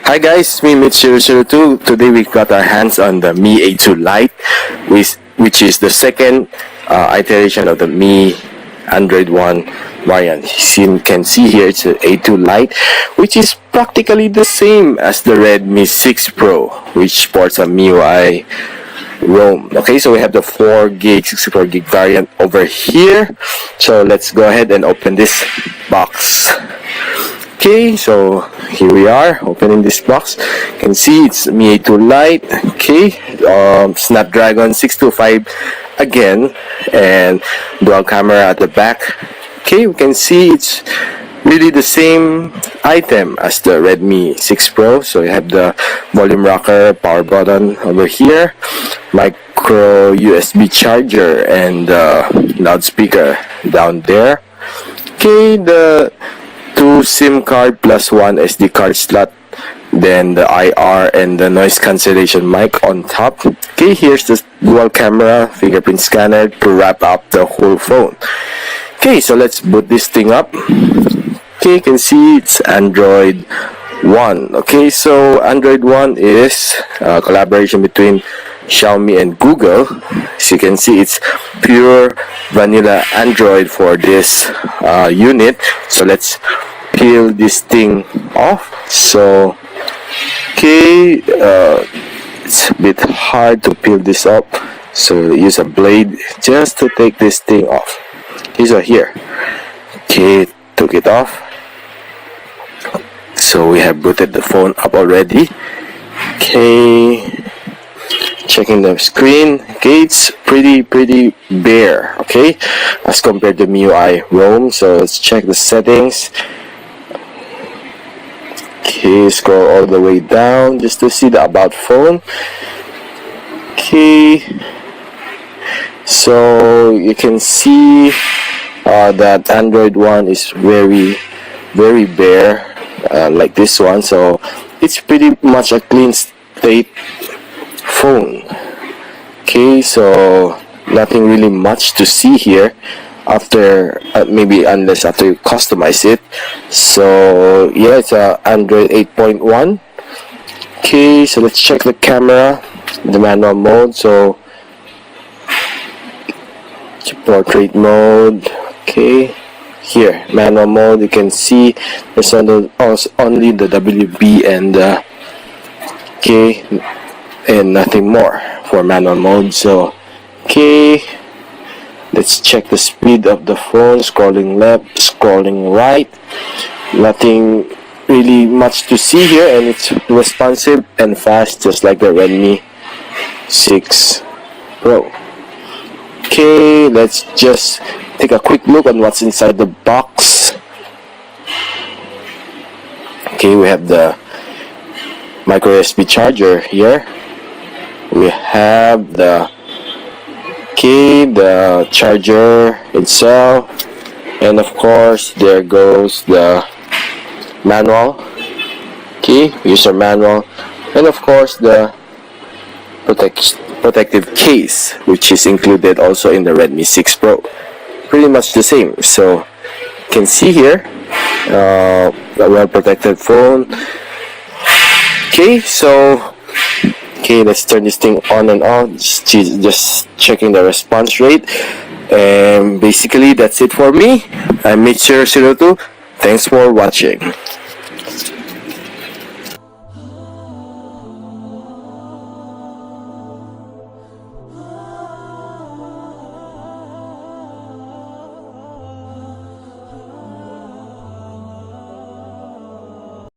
Hi guys, me Mitch002. Today we got our hands on the Mi A2 Lite, which is the second iteration of the Mi Android One variant. As you can see here, it's an A2 Lite, which is practically the same as the Redmi 6 Pro, which sports a MIUI ROM. Okay, so we have the 4 gig, 64 gig variant over here. So let's go ahead and open this box. Okay, so here we are opening this box. You can see it's Mi A2 Lite. Okay, Snapdragon 625 again, and dual camera at the back. Okay, we can see it's really the same item as the Redmi 6 Pro. So you have the volume rocker, power button over here, micro USB charger, and loudspeaker down there. Okay, the 2 SIM card plus 1 SD card slot, then the IR and the noise cancellation mic on top. Okay, here's the dual camera, fingerprint scanner to wrap up the whole phone. Okay, so let's boot this thing up. Okay, you can see it's Android One. Okay, so Android One is a collaboration between Xiaomi and Google. As you can see, it's pure vanilla Android for this unit. So let's peel this thing off. So okay, it's a bit hard to peel this up, so use a blade just to take this thing off. Okay, so here, okay, took it off. So we have booted the phone up already. Okay, checking the screen. Okay, it's pretty bare, okay, as compared to MIUI ROM. So let's check the settings. Okay, scroll all the way down just to see the about phone. Okay, so you can see that Android One is very bare, like this one. So it's pretty much a clean state phone. Okay, so nothing really much to see here after maybe unless after you customize it. So yeah, it's a Android 8.1. Okay, so let's check the camera, the manual mode. So it's portrait mode. Okay, here manual mode, you can see there's only the WB and okay, and nothing more for manual mode. So okay, let's check the speed of the phone. Scrolling left, scrolling right. Nothing really much to see here, and it's responsive and fast, just like the Redmi 6 Pro. Okay, let's just take a quick look on what's inside the box. Okay, we have the micro USB charger here. We have the charger itself, and of course there goes the manual, user manual, and of course the protective case, which is included also in the Redmi 6 Pro. Pretty much the same. So you can see here a well protected phone. Okay, so let's turn this thing on and off. Just checking the response rate. And basically that's it for me. I'm Mitch002. Thanks for watching.